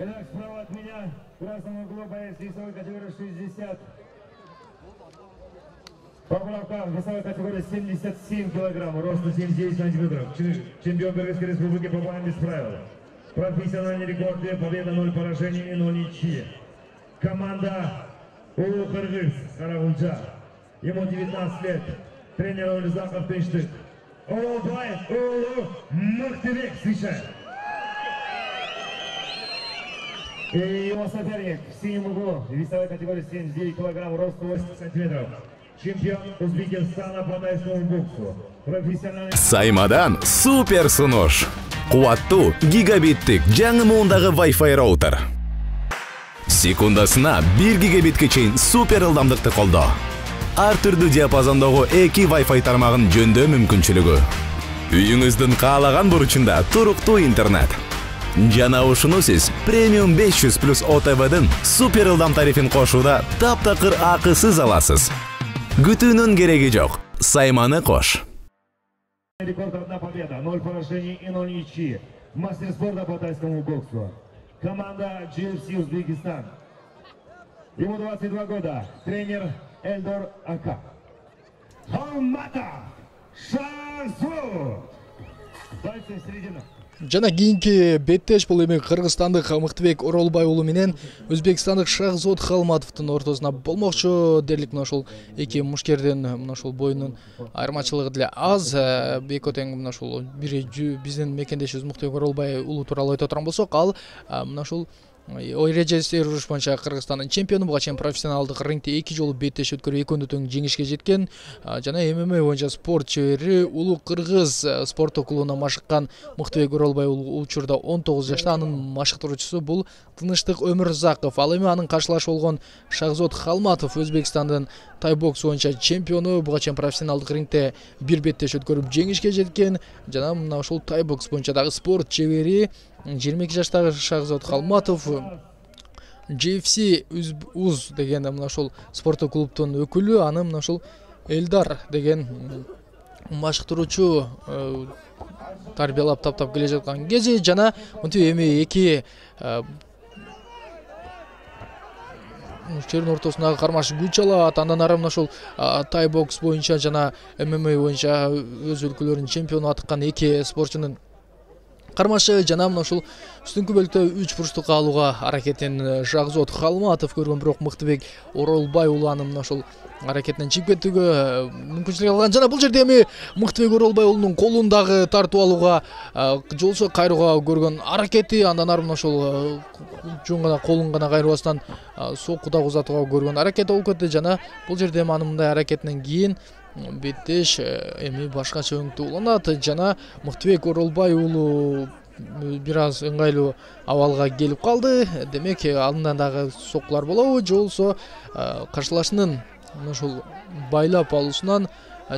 Итак, справа от меня в красном углу боец весовой категории 60. Поправка весовой категории 77 килограмм, роста 79 сантиметров. Чемпион Кыргызской республики по боям без правил. Профессиональный рекорд, победа 0 поражений и 0 ничьи. Команда Улу Кыргыз Карагунча. Ему 19 лет. Тренер Олизаков Тынчтык. Олбай Улу Мыктыбек встречает. И его соперник в синем углу, весовой категории 79 килограмм, рост 80 сантиметров. Чемпион Узбекистана по тайскому боксу. Профессиональный... Саймадан супер сунуш. Куаттуу гигабиттик жаңы муундагы Wi-Fi роутер. Секундасына 1 гигабитке чейин супер ылдамдыкты колдоо. Ар түрдүү диапазондогу 2 Wi-Fi тармагын жөндөө мүмкүнчүлүгү. Үйүңүздүн каалаган бурчунда туруктуу интернет. Жана ушуну сиз премиум 500 плюс ОТВдын супер ылдам тарифин кошууда таптакыр акысыз аласыз. Күтүүнүн кереги жок. Сайманы кош. Рекорд 1 победа, 0 поражений и 0 ничьи. Мастер спорта по тайскому боксу. Команда GFC Узбекистан. Ему 22 года. Тренер Эльдор Ака. Халматов Шахзод. Бойцы середина. Жана кийинки беттеш бул эми кыргызстандык Мыктыбек Оролбай уулу менен өзбекстандык Шахзод Халматовдун ортосуна болмокчу. Дерлик мына ушул эки мушкердин мына ушул боюнун айырмачылыгы деле аз. Экөө тең мына ушул бири биздин мекендешибиз Мыктыбек Оролбай уулу тууралуу айтып отурган болсок, ал мына ушул ой режиссер уруш боюнча Кыргызстандын чемпиону, буга чейин профессионалдык рингте 2 жолу беттеш өткөрүп экөөндө тең жеңишке жеткен. Жана ММА боюнча спорт чебери Улуу Кыргыз спорттук клубуна машыккан Мыктыбек Оролбай уулу учурда 19 жашта. Анын машыктыруучусу бул Тыныштык Өмүрзаков. Ал эми анын каршылашы болгон Шахзод Халматов Өзбекстандын тай бокс боюнча чемпиону, буга чейин профессионалдык рингте 1 беттеш өткөрүп жеңишке жеткен. Жана мына ушул тай бокс боюнча дагы спорт чебери 22 жаштагы Шахзод Халматов GFC УЗ деген мына ушул спорттук клубтун өкүлү. Аны мына ушул Элдар деген машыктыруучу тарбиялап таптап келе жаткан кези. Жана мынтип эми эки мушкердин ортосундагы кармаш күч алат. Андан ары мына ушул тай бокс боюнча жана ММА боюнча өз өлкөлөрүнүн чемпиону атыккан эки спортчунун кармашы. Жана мына ушул үстүңкү бөлүктө 3 бурчтукка алууга аракетин Шахзод Халматов көргөн, бирок Мыктыбек Оролбай уулу аны мына ушул аракетинен чыгып кетүүгө мүмкүнчүлүк алган. Жана бул жерде эми Мыктыбек Оролбай уулунун колун дагы тартып алууга, жолсо кайрууга көргөн аракети. Андан ары мына ушул жөн гана колун гана кайрыбастан сокку дагы узатууга көргөн аракети болуп кетти. Жана бул жерде эми анын мындай аракетинен кийин беттеш эми башкача өңүктүү уланат. Жана Мыктыбек Оролбай уулу бир аз ыңгайлуу абалга келип калды. Демек алдынан дагы соккулар болобу, же болбосо каршылашынын ушул байлап алуусунан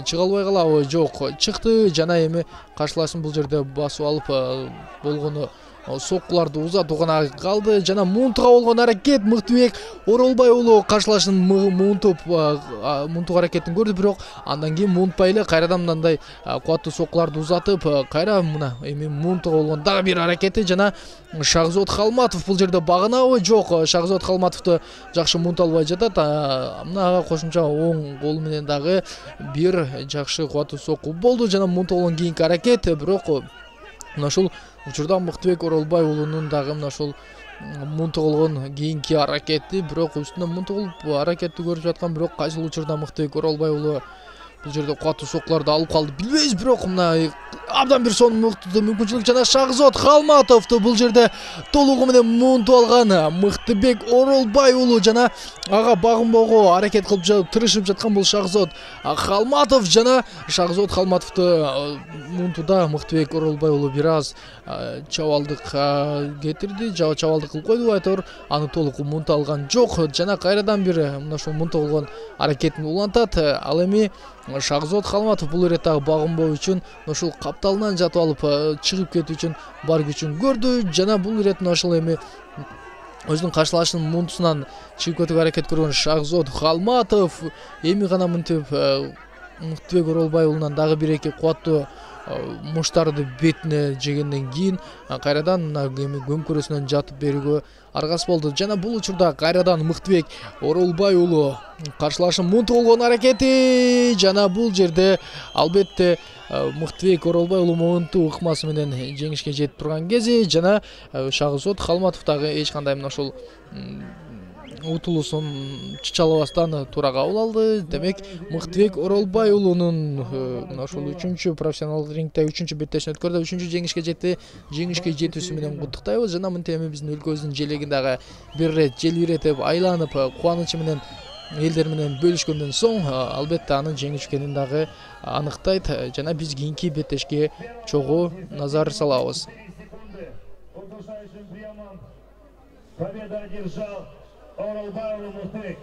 чыга албай калабы? Жок, чыкты. Жана эми каршылашын бул жерде басып алып болгону соккуларды узатуу гана калды. Жана муунтуга болгон аракет. Мыктыбек Оролбай уулу каршылашын муунтук аракетин көрдү, бирок андан кийин муунтпай эле кайрадан мындай кубаттуу соккуларды узатып, кайра мына эми муунтуга болгон дагы бир аракети. Жана Шахзод Халматов бул жерде багынабы? Жок, Шахзод Халматовду жакшы муунта албай жатат. Мына кошумча оң колу менен дагы бир жакшы кубаттуу сокку болду. Жана муунта болгон кийинки аракет, бирок мына ушул учурда Мыктыбек Оролбай уулунун дагы мына ушул муунтуга болгон кийинки аракети, бирок үстүнөн муунтуга болуп аракетти көрүп жаткан, бирок кайсыл учурда Мыктыбек Оролбай уулу бул жерде кубаттуу соккуларды алып калды билбейбиз, бирок мына абдан бир сонун мүмкүнчүлүк. Жана Шахзод Халматовду бул жерде толугу менен муунтуп алган Мыктыбек Оролбай уулу. Жана ага багынбоого аракет кылып тырышып жаткан бул Шахзод Халматов. Жана Шахзод Халматовду муунтууда Мыктыбек Оролбай уулу бир аз чабалдык кетирди, чабалдык кылып койду. Айтор аны толук муунта алган жок. Жана кайрадан бир мына ушул муунта болгон аракетин улантат. Ал эми Шахзод Халматов бул ирет дагы багынбоо үчүн ушул капталынан жатып алып чыгып кетүү үчүн бар күчүн көрдү. Жана бул ирет ушул эми өзүнүн каршылашынын муунтусунан чыгып кетүүгө аракет көргөн Шахзод Халматов эми гана мынтип Мыктыбек Оролбай уулунан дагы бир эки кубаттуу муштарды бетине жегенден кийин кайрадан мына көм көрөсүнөн жатып берүүгө аргасы болду. Жана бул учурда кайрадан Мыктыбек Оролбай уулу каршылашып мунтуп болгон аракети, жана бул жерде албетте Мыктыбек Оролбай уулу момунту ыкмасы менен жеңишке жетип турган кези, жана Шагызот Халматов дагы эч кандай мына ушул утулуусун чычалабастан туура кабыл алды. Демек Мыктыбек Оролбай уулунун мына ушул 3-чү профессионалдык рингде 3-чү беттешин өткөрдү, 3-чү жеңишке жетти. Жеңишке жетүүсү менен куттуктайбыз. Жана мынтип эми биздин өлкөбүздүн желегин дагы бир ирет желбиретип, айланып, кубанычы менен элдер менен бөлүшкөндөн соң албетте анын жеңишкенин дагы аныктайт. Жана биз кийинки беттешке чогуу назар салабыз. Победа одержал Оролбай Мыктыбек.